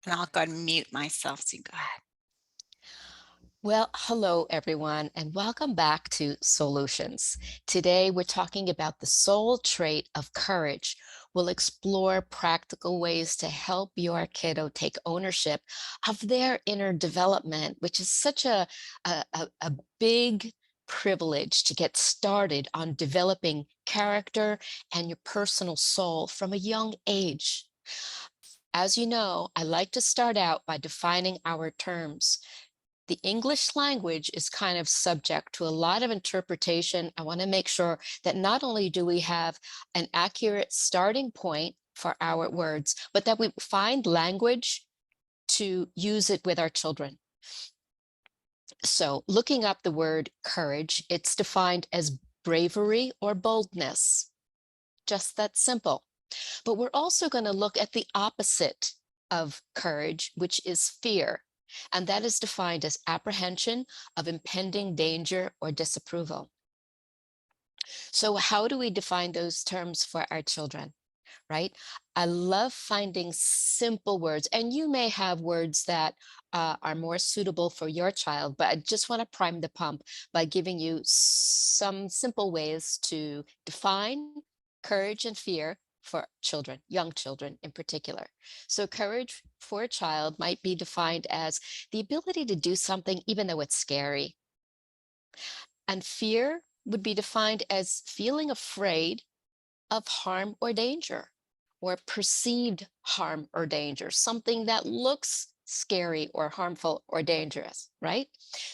And I'll go and mute myself, so you go ahead. Well, hello everyone, and welcome back to Solutions. Today we're talking about the soul trait of courage. We'll explore practical ways to help your kiddo take ownership of their inner development, which is such a big privilege to get started on developing character and your personal soul from a young age. As you know, I like to start out by defining our terms. The English language is kind of subject to a lot of interpretation. I want to make sure that not only do we have an accurate starting point for our words, but that we find language to use it with our children. So, looking up the word courage, it's defined as bravery or boldness. Just that simple. But we're also going to look at the opposite of courage, which is fear. And that is defined as apprehension of impending danger or disapproval. So, how do we define those terms for our children? Right? I love finding simple words, and you may have words that are more suitable for your child, but I just want to prime the pump by giving you some simple ways to define courage and fear for children, young children in particular. So, courage for a child might be defined as the ability to do something even though it's scary. And fear would be defined as feeling afraid of harm or danger, or perceived harm or danger, something that looks scary or harmful or dangerous, right?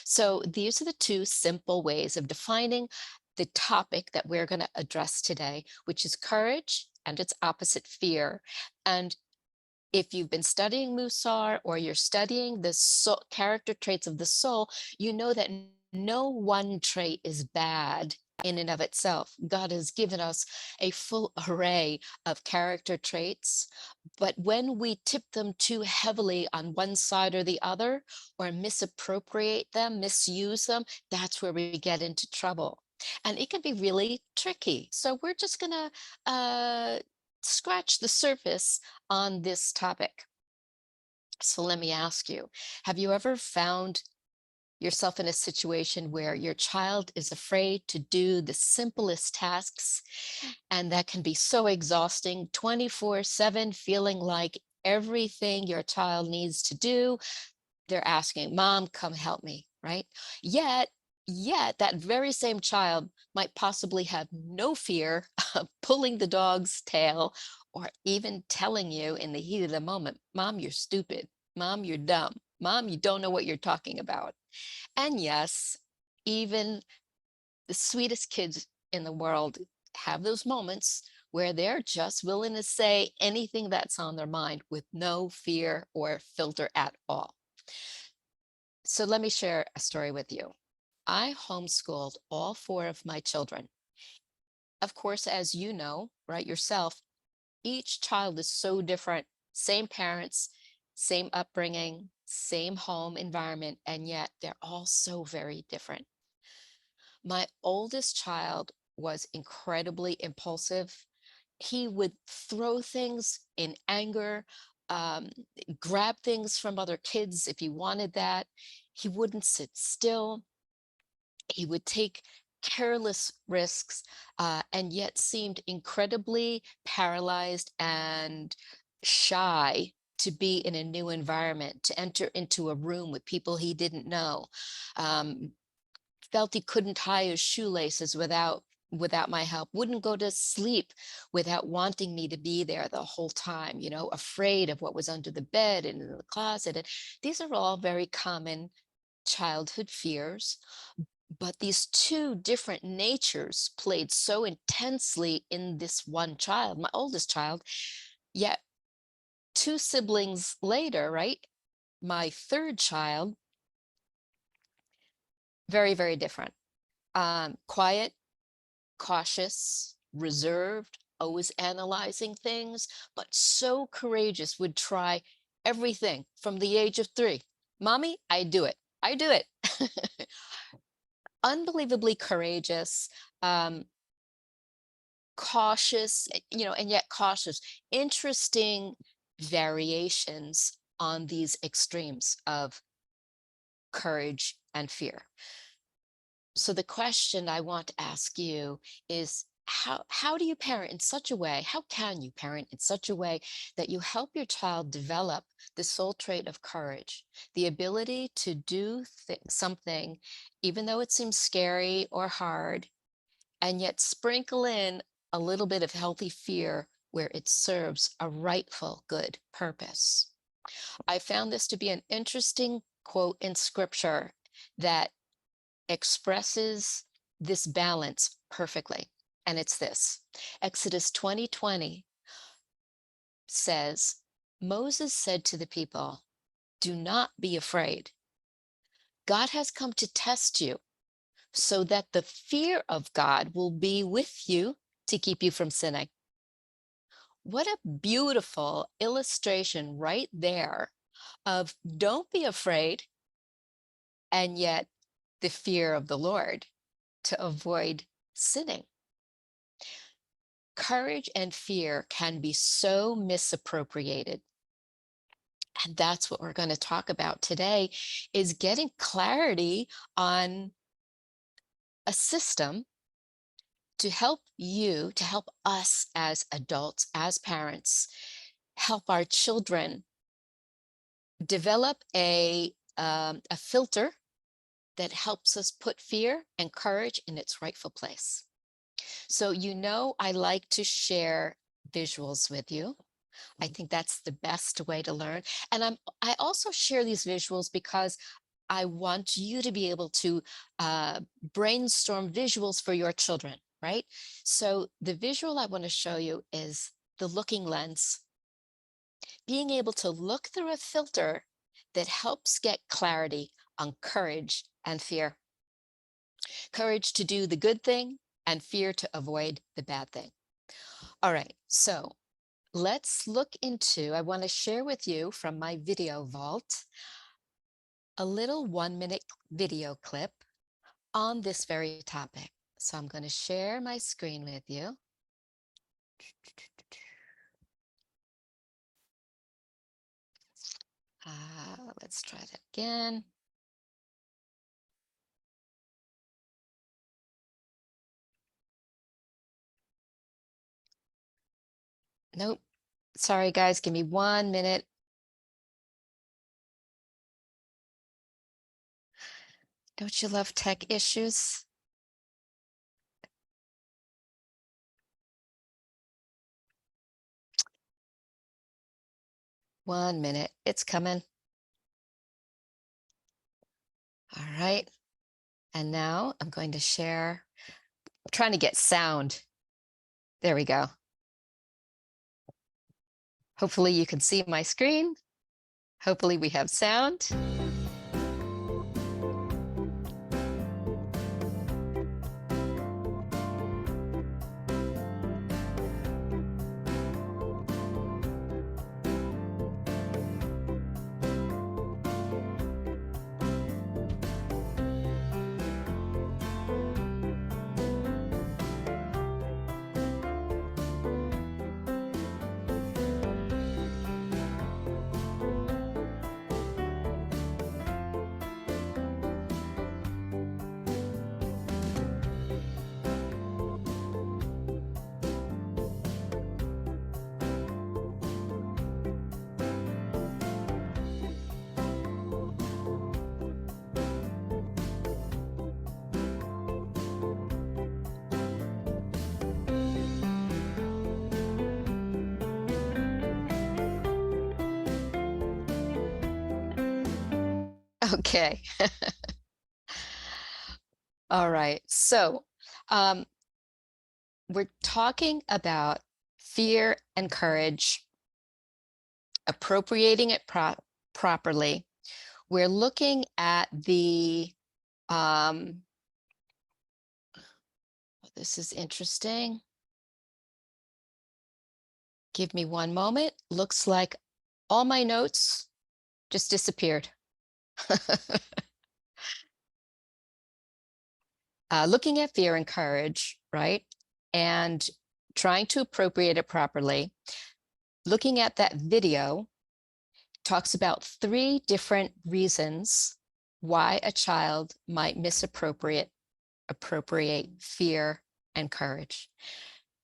So these are the two simple ways of defining the topic that we're going to address today, which is courage and its opposite, fear. And if you've been studying Musar or you're studying the character traits of the soul, you know that no one trait is bad in and of itself. God has given us a full array of character traits, but when we tip them too heavily on one side or the other, or misappropriate them, misuse them, that's where we get into trouble. And it can be really tricky. So we're just going to scratch the surface on this topic. So let me ask you, have you ever found yourself in a situation where your child is afraid to do the simplest tasks, and that can be so exhausting, 24/7, feeling like everything your child needs to do, they're asking, "Mom, come help me," right? Yet, yet that very same child might possibly have no fear of pulling the dog's tail or even telling you in the heat of the moment, "Mom, you're stupid. Mom, you're dumb. Mom, you don't know what you're talking about." And yes, even the sweetest kids in the world have those moments where they're just willing to say anything that's on their mind with no fear or filter at all. So let me share a story with you. I homeschooled all four of my children. Of course, as you know, right, yourself, each child is so different. Same parents, same upbringing, same home environment, and yet they're all so very different. My oldest child was incredibly impulsive. He would throw things in anger, um, grab things from other kids if he wanted that. He wouldn't sit still. He would take careless risks, and yet seemed incredibly paralyzed and shy to be in a new environment, to enter into a room with people he didn't know. Um, Felt he couldn't tie his shoelaces without my help, wouldn't go to sleep without wanting me to be there the whole time, afraid of what was under the bed and in the closet. And these are all very common childhood fears, but these two different natures played so intensely in this one child, my oldest child. Yet two siblings later, right, my third child, very, very different. Quiet, cautious, reserved, always analyzing things, but so courageous, would try everything from the age of 3. Mommy, I do it. I do it. Unbelievably courageous, um, cautious, and yet cautious. Interesting variations on these extremes of courage and fear. So the question I want to ask you is, how do you parent in such a way, how can you parent in such a way that you help your child develop the soul trait of courage, the ability to do something, even though it seems scary or hard, and yet sprinkle in a little bit of healthy fear where it serves a rightful good purpose? I found this to be an interesting quote in scripture that expresses this balance perfectly. And it's this: Exodus 20:20 says, Moses said to the people, "Do not be afraid. God has come to test you so that the fear of God will be with you to keep you from sinning." What a beautiful illustration right there of don't be afraid, and yet the fear of the Lord to avoid sinning. Courage and fear can be so misappropriated. And that's what we're going to talk about today, is getting clarity on a system to help you, to help us as adults, as parents, help our children develop a filter that helps us put fear and courage in its rightful place. So, I like to share visuals with you. I think that's the best way to learn. And I also share these visuals because I want you to be able to brainstorm visuals for your children, right? So the visual I want to show you is the looking lens, being able to look through a filter that helps get clarity on courage and fear. Courage to do the good thing and fear to avoid the bad thing. All right, so let's look into, I want to share with you from my video vault a little 1-minute video clip on this very topic. So I'm going to share my screen with you. Let's try that again. Nope. Sorry, guys. Give me 1 minute. Don't you love tech issues? One minute. It's coming. All right. And now I'm going to share. I'm trying to get sound. There we go. Hopefully you can see my screen. Hopefully we have sound. Okay. All right. So we're talking about fear and courage, appropriating it properly. We're looking at this is interesting. Give me one moment. Looks like all my notes just disappeared. Looking at fear and courage, right? And trying to appropriate it properly. Looking at that video talks about 3 different reasons why a child might appropriate fear and courage.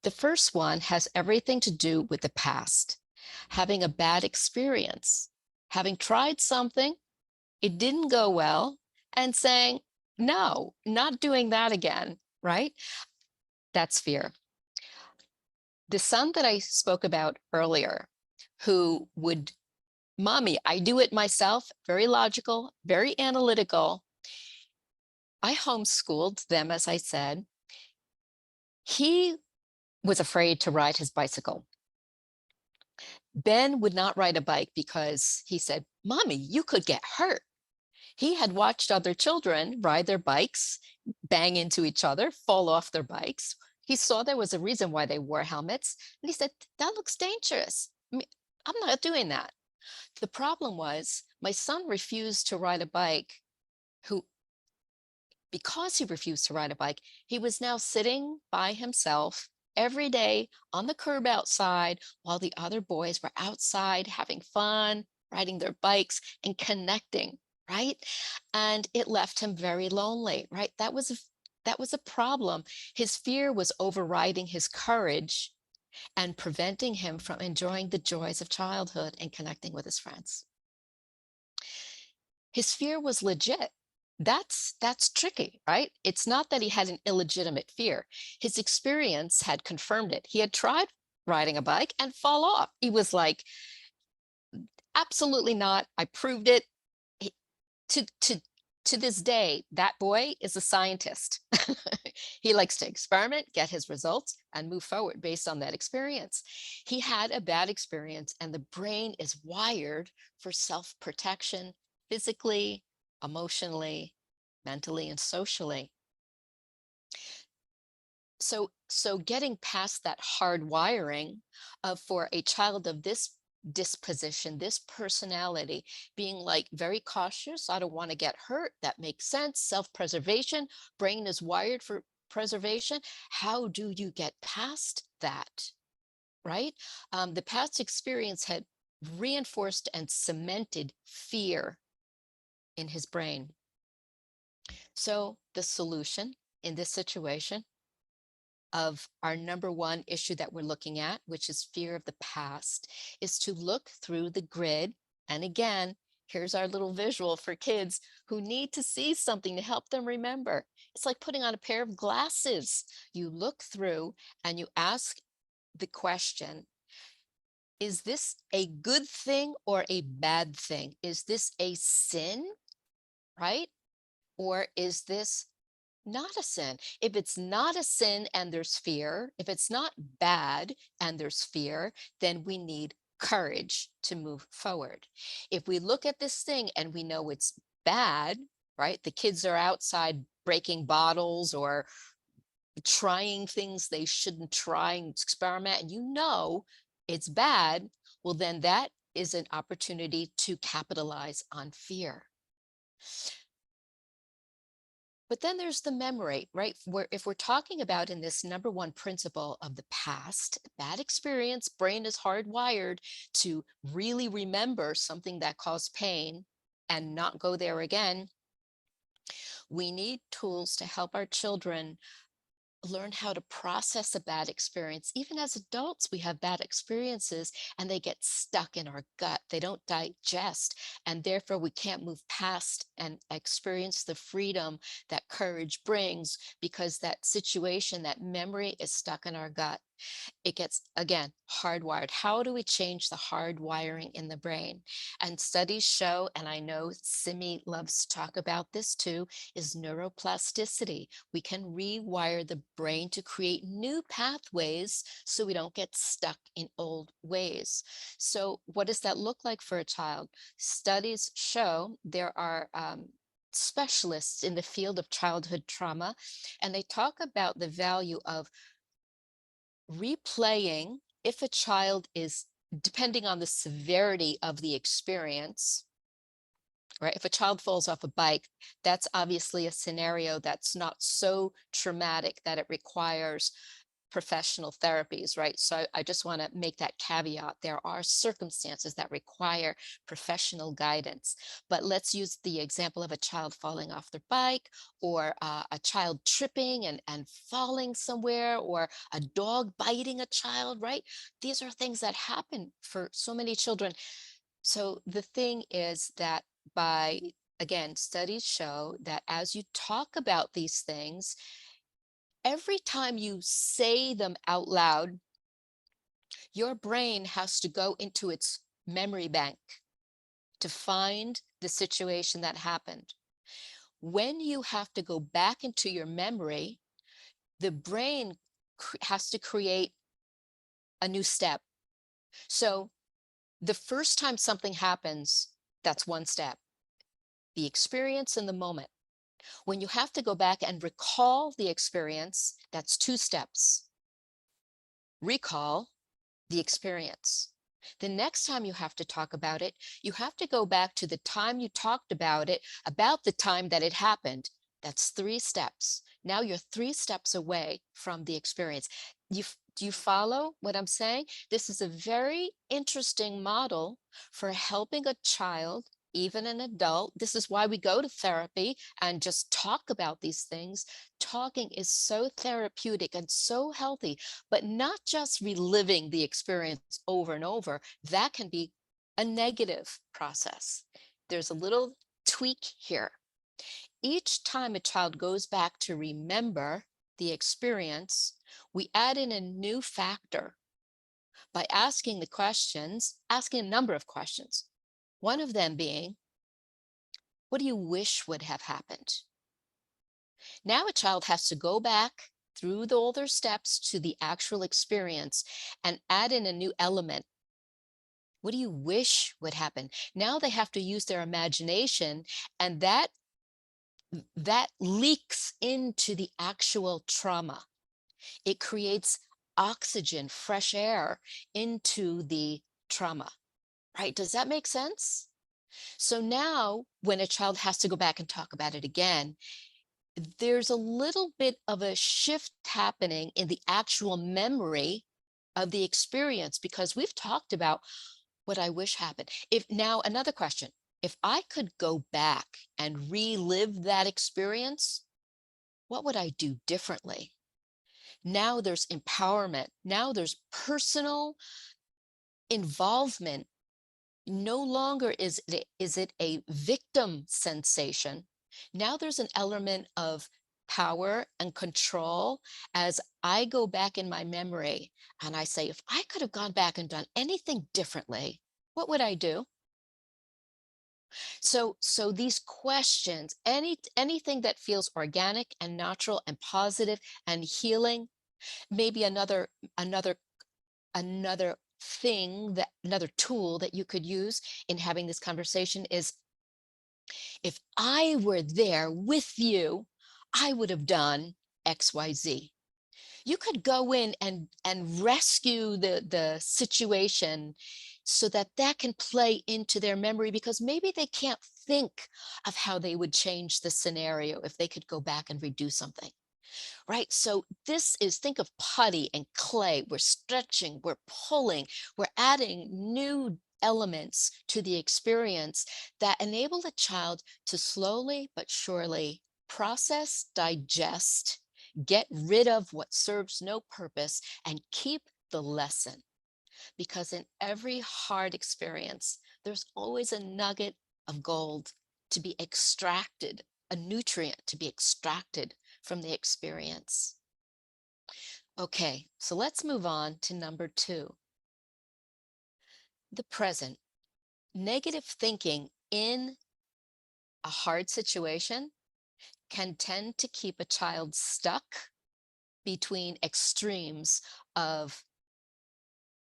The first one has everything to do with the past, having a bad experience, having tried something, it didn't go well, and saying, no, not doing that again, right? That's fear. The son that I spoke about earlier, who would, mommy, I do it myself, very logical, very analytical. I homeschooled them, as I said. He was afraid to ride his bicycle. Ben would not ride a bike because he said, mommy, you could get hurt. He had watched other children ride their bikes, bang into each other, fall off their bikes. He saw there was a reason why they wore helmets. And he said, that looks dangerous. I'm not doing that. The problem was my son refused to ride a bike, who, because he refused to ride a bike, he was now sitting by himself every day on the curb outside while the other boys were outside having fun, riding their bikes and connecting, right? And it left him very lonely, right? That was a problem. His fear was overriding his courage and preventing him from enjoying the joys of childhood and connecting with his friends. His fear was legit. That's tricky, right? It's not that he had an illegitimate fear. His experience had confirmed it. He had tried riding a bike and fall off. He was like, absolutely not. I proved it. He- To to to this day, that boy is a scientist. He likes to experiment, get his results, and move forward based on that experience. He had a bad experience, and the brain is wired for self-protection physically, emotionally, mentally, and socially. So getting past that hard wiring of for a child of this disposition, this personality, being like very cautious, I don't want to get hurt, that makes sense, self-preservation, brain is wired for preservation. How do you get past that, right? The past experience had reinforced and cemented fear in his brain. So the solution in this situation of our number one issue that we're looking at, which is fear of the past, is to look through the grid. And again, here's our little visual for kids who need to see something to help them remember. It's like putting on a pair of glasses. You look through and you ask the question, is this a good thing or a bad thing? Is this a sin, right? Or is this not a sin? If it's not a sin and there's fear, if it's not bad and there's fear, then we need courage to move forward. If we look at this thing and we know it's bad, right? The kids are outside breaking bottles or trying things they shouldn't try and experiment, and you know it's bad, well, then that is an opportunity to capitalize on fear. But then there's the memory, right? Where if we're talking about in this number one principle of the past, bad experience, brain is hardwired to really remember something that caused pain and not go there again. We need tools to help our children learn how to process a bad experience. Even as adults, we have bad experiences and they get stuck in our gut. They don't digest, and therefore we can't move past and experience the freedom that courage brings because that situation, that memory is stuck in our gut. It gets, again, hardwired. How do we change the hard wiring in the brain? And studies show, and I know Simi loves to talk about this too, is neuroplasticity. We can rewire the brain to create new pathways so we don't get stuck in old ways. So what does that look like for a child? Studies show there are specialists in the field of childhood trauma, and they talk about the value of replaying if a child is, depending on the severity of the experience, right? If a child falls off a bike, that's obviously a scenario that's not so traumatic that it requires professional therapies, right? So I just want to make that caveat. There are circumstances that require professional guidance. But let's use the example of a child falling off their bike, or a child tripping and falling somewhere, or a dog biting a child, right? These are things that happen for so many children. So the thing is that, by again, studies show that as you talk about these things, every time you say them out loud, your brain has to go into its memory bank to find the situation that happened. When you have to go back into your memory, the brain has to create a new step. So the first time something happens, that's one step, the experience in the moment. When you have to go back and recall the experience, that's two steps. Recall the experience. The next time you have to talk about it, you have to go back to the time you talked about it, about the time that it happened. That's three steps. Now you're three steps away from the experience. Do you follow what I'm saying? This is a very interesting model for helping a child, even an adult. This is why we go to therapy and just talk about these things. Talking is so therapeutic and so healthy, but not just reliving the experience over and over. That can be a negative process. There's a little tweak here. Each time a child goes back to remember the experience, we add in a new factor by asking the questions, asking a number of questions. One of them being, what do you wish would have happened? Now a child has to go back through all their steps to the actual experience and add in a new element. What do you wish would happen? Now they have to use their imagination, and that leaks into the actual trauma. It creates oxygen, fresh air into the trauma, right? Does that make sense? So now when a child has to go back and talk about it again, there's a little bit of a shift happening in the actual memory of the experience, because we've talked about what I wish happened. If now another question, if I could go back and relive that experience, what would I do differently? Now there's empowerment. Now there's personal involvement. No longer is it a victim sensation. Now there's an element of power and control as I go back in my memory and I say, if I could have gone back and done anything differently, what would I do? So these questions, anything that feels organic and natural and positive and healing, maybe another another thing, that another tool that you could use in having this conversation is, if I were there with you, I would have done XYZ. You could go in and rescue the situation so that that can play into their memory, because maybe they can't think of how they would change the scenario if they could go back and redo something. Right? So this is, think of putty and clay. We're stretching, we're pulling, we're adding new elements to the experience that enable the child to slowly but surely process, digest, get rid of what serves no purpose, and keep the lesson. Because in every hard experience, there's always a nugget of gold to be extracted, a nutrient to be extracted from the experience. Okay, so let's move on to number two, the present. Negative thinking in a hard situation can tend to keep a child stuck between extremes of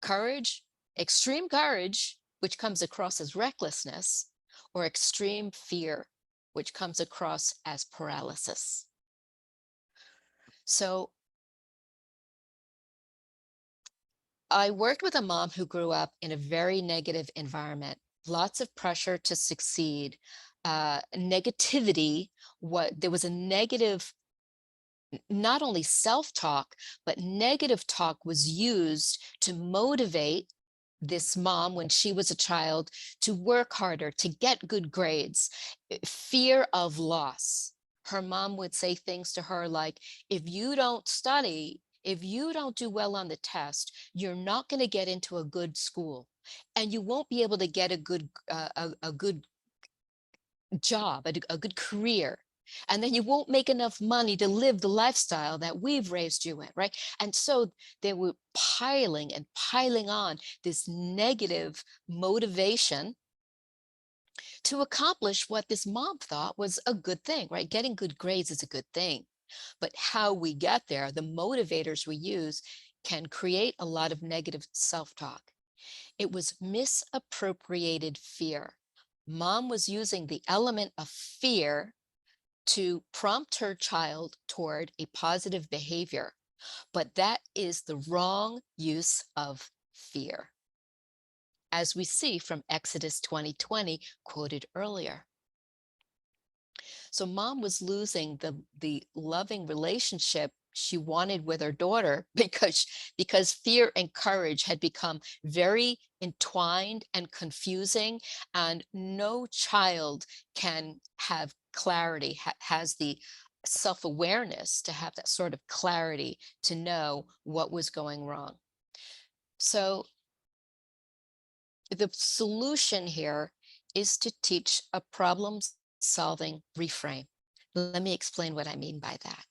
courage, extreme courage, which comes across as recklessness, or extreme fear, which comes across as paralysis. So I worked with a mom who grew up in a very negative environment, lots of pressure to succeed, negativity. What there was a negative not only self-talk, but negative talk was used to motivate this mom when she was a child to work harder, to get good grades. Fear of loss. Her mom would say things to her like, if you don't study, if you don't do well on the test, you're not going to get into a good school and you won't be able to get a good job, a good career. And then you won't make enough money to live the lifestyle that we've raised you in, right? And so they were piling and piling on this negative motivation to accomplish what this mom thought was a good thing, right? Getting good grades is a good thing. But how we get there, the motivators we use, can create a lot of negative self talk. It was misappropriated fear. Mom was using the element of fear to prompt her child toward a positive behavior, but that is the wrong use of fear, as we see from Exodus 20:20 quoted earlier. So mom was losing the loving relationship she wanted with her daughter because fear and courage had become very entwined and confusing, and no child can have clarity, has the self-awareness to have that sort of clarity to know what was going wrong. So the solution here is to teach a problem solving reframe. Let me explain what I mean by that.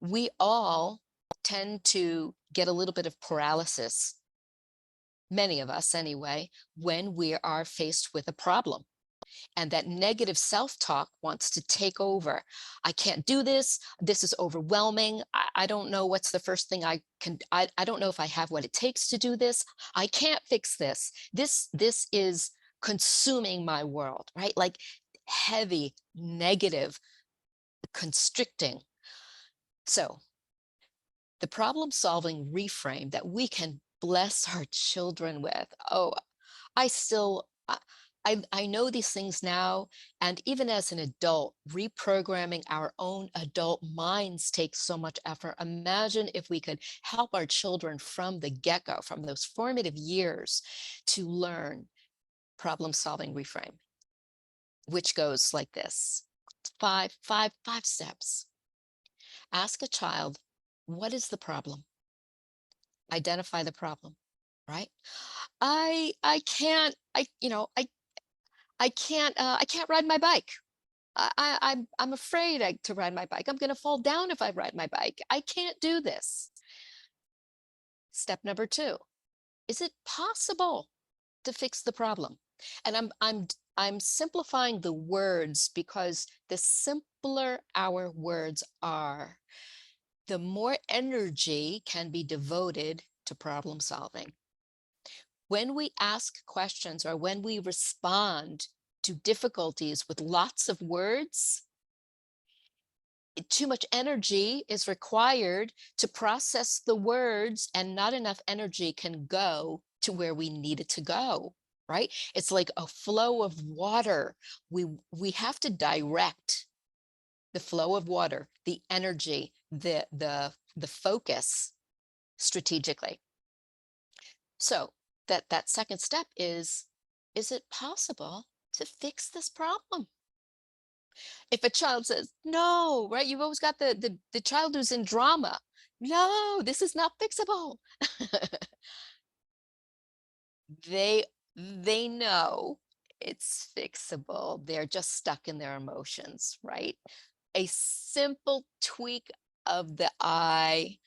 We all tend to get a little bit of paralysis, many of us anyway, when we are faced with a problem. And that negative self talk wants to take over. I can't do this. This is overwhelming. I don't know what's the first thing I can. I don't know if I have what it takes to do this. I can't fix this. This is consuming my world, right? Like heavy, negative, constricting. So the problem solving reframe that we can bless our children with. Oh, I still, I know these things now. And even as an adult, reprogramming our own adult minds takes so much effort. Imagine if we could help our children from the get go, from those formative years, to learn problem solving reframe, which goes like this: five steps. Ask a child, what is the problem? Identify the problem, right? I can't, I can't ride my bike. I'm afraid to ride my bike. I'm going to fall down if I ride my bike. I can't do this. Step number two, is it possible to fix the problem? And I'm simplifying the words because the simpler our words are, the more energy can be devoted to problem solving. When we ask questions or when we respond to difficulties with lots of words, too much energy is required to process the words, and not enough energy can go to where we need it to go, right? It's like a flow of water. We have to direct the flow of water, the energy, the focus strategically. So that second step is it possible to fix this problem? If a child says, no, right? You've always got the child who's in drama. No, this is not fixable. They they know it's fixable. They're just stuck in their emotions, right? A simple tweak of the eye.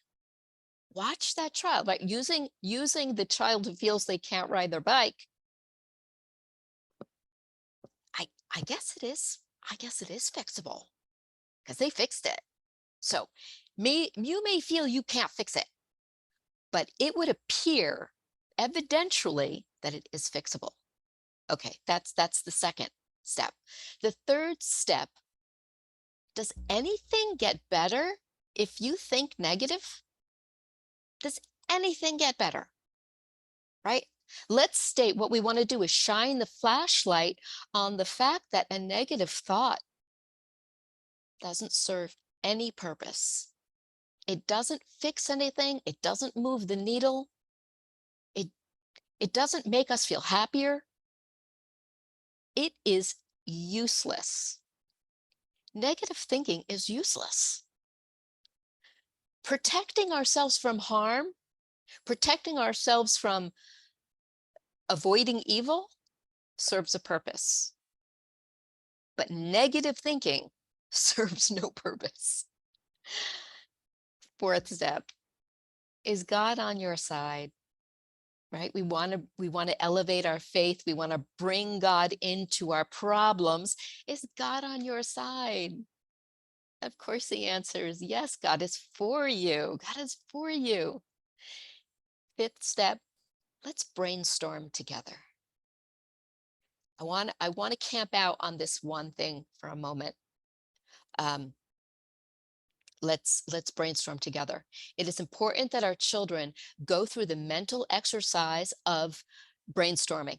Watch that child, right? Using the child who feels they can't ride their bike. I guess it is. I guess it is fixable because they fixed it. So you may feel you can't fix it, but it would appear evidentially that it is fixable. Okay, that's the second step. The third step, does anything get better if you think negative? Does anything get better? Right? Let's state what we want to do is shine the flashlight on the fact that a negative thought doesn't serve any purpose. It doesn't fix anything. It doesn't move the needle. It, it doesn't make us feel happier. It is useless. Negative thinking is useless. Protecting ourselves from harm, protecting ourselves from avoiding evil serves a purpose. But negative thinking serves no purpose. Fourth step, is God on your side? Right? We want to elevate our faith. We want to bring God into our problems. Is God on your side? Of course, the answer is yes. God is for you. God is for you. Fifth step, let's brainstorm together. I want to camp out on this one thing for a moment. Um, let's brainstorm together. It is important that our children go through the mental exercise of brainstorming.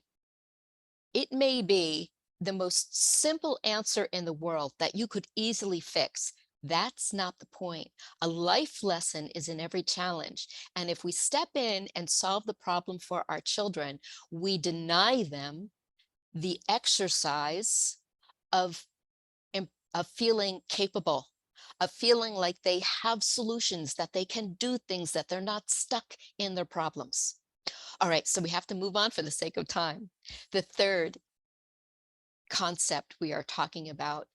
It may be the most simple answer in the world that you could easily fix. That's not the point. A life lesson is in every challenge. And if we step in and solve the problem for our children, we deny them the exercise of, of feeling capable, of feeling like they have solutions, that they can do things, that they're not stuck in their problems. All right, so we have to move on for the sake of time. The third concept we are talking about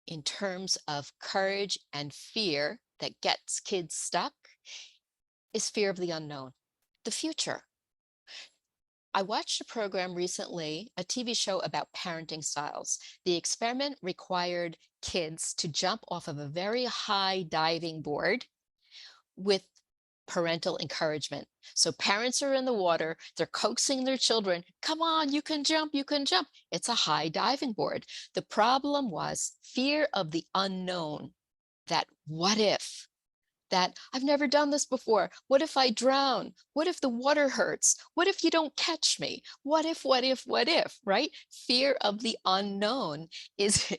in terms of courage and fear that gets kids stuck is fear of the unknown, the future. I watched a program recently, a TV show about parenting styles. The experiment required kids to jump off of a very high diving board with parental encouragement. So parents are in the water, they're coaxing their children, come on, you can jump, you can jump. It's a high diving board. The problem was fear of the unknown, that what if, that I've never done this before. What if I drown? What if the water hurts? What if you don't catch me? What if, right? Fear of the unknown is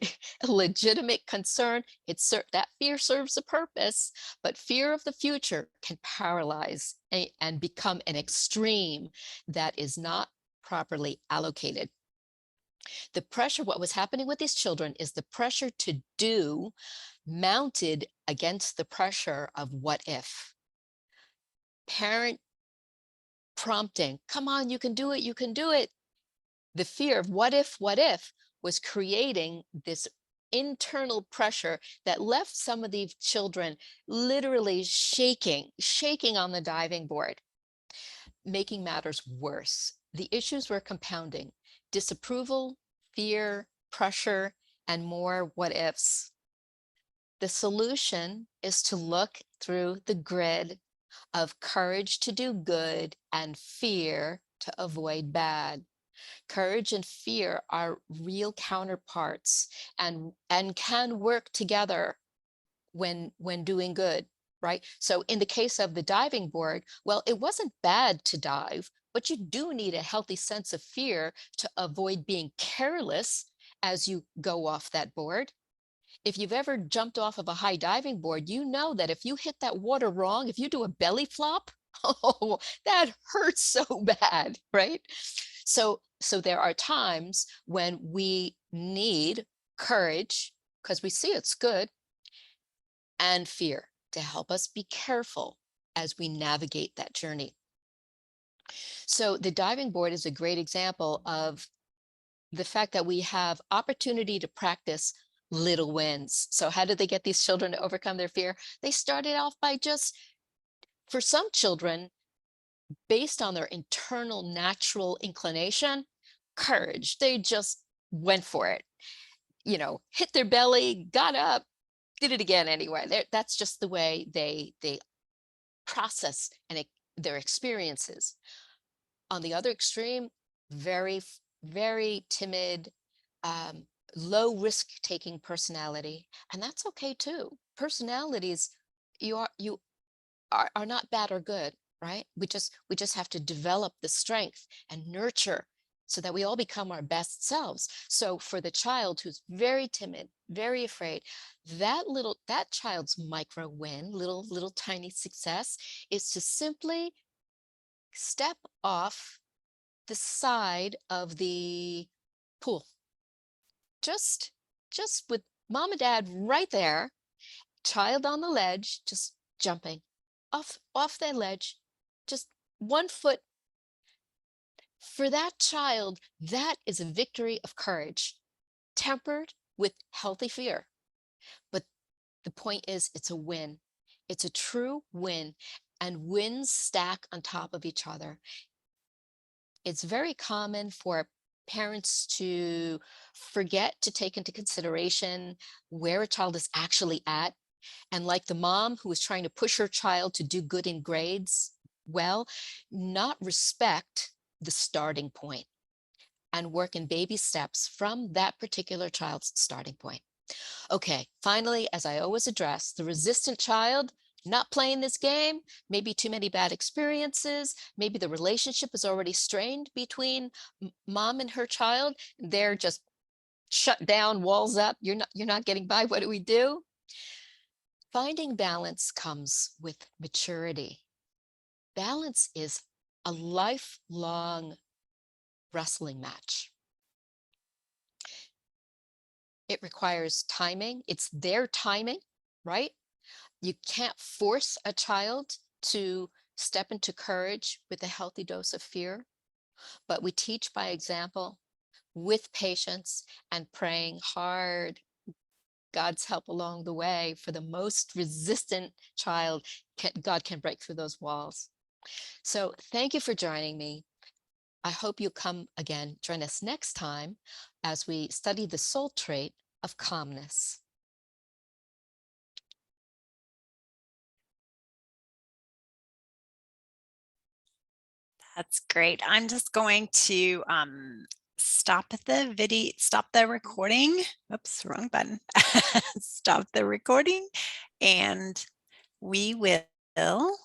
a legitimate concern. That fear serves a purpose, but fear of the future can paralyze and become an extreme that is not properly allocated. The pressure, what was happening with these children is the pressure to do mounted against the pressure of what if. Parent prompting, come on, you can do it, you can do it. The fear of what if was creating this internal pressure that left some of these children literally shaking on the diving board. Making matters worse, the issues were compounding: disapproval, fear, pressure, and more what ifs. The solution is to look through the grid of courage to do good and fear to avoid bad. Courage and fear are real counterparts and can work together when doing good, right? So in the case of the diving board, well, it wasn't bad to dive, but you do need a healthy sense of fear to avoid being careless as you go off that board. If you've ever jumped off of a high diving board, you know that if you hit that water wrong, if you do a belly flop, oh, that hurts so bad, right? So there are times when we need courage because we see it's good, and fear to help us be careful as we navigate that journey. So the diving board is a great example of the fact that we have opportunity to practice little wins. So how did they get these children to overcome their fear? They started off by just, for some children, based on their internal natural inclination, courage. They just went for it, hit their belly, got up, did it again anyway. That's just the way they process their experiences. On the other extreme, very timid, um, low risk taking personality, and that's okay too. Personalities, you are not bad or good, right? We just have to develop the strength and nurture so that we all become our best selves. So for the child who's very timid, very afraid, that child's micro win, little tiny success is to simply step off the side of the pool. Just just with mom and dad right there, child on the ledge, just jumping off that ledge, just 1 foot. For that child, that is a victory of courage, tempered with healthy fear. But the point is, it's a win. It's a true win, and wins stack on top of each other. It's very common for parents to forget to take into consideration where a child is actually at. And like the mom who is trying to push her child to do good in grades, well, not respect the starting point and work in baby steps from that particular child's starting point. Okay, finally, as I always address, the resistant child not playing this game, maybe too many bad experiences, maybe the relationship is already strained between mom and her child. They're just shut down, walls up. You're not getting by. What do we do? Finding balance comes with maturity. Balance is a lifelong wrestling match. It requires timing. It's their timing, right? You can't force a child to step into courage with a healthy dose of fear, but we teach by example with patience and praying hard. God's help along the way. For the most resistant child, God can break through those walls. So thank you for joining me. I hope you'll come again, join us next time as we study the soul trait of calmness. That's great. I'm just going to stop the recording. Oops, wrong button. Stop the recording, and we will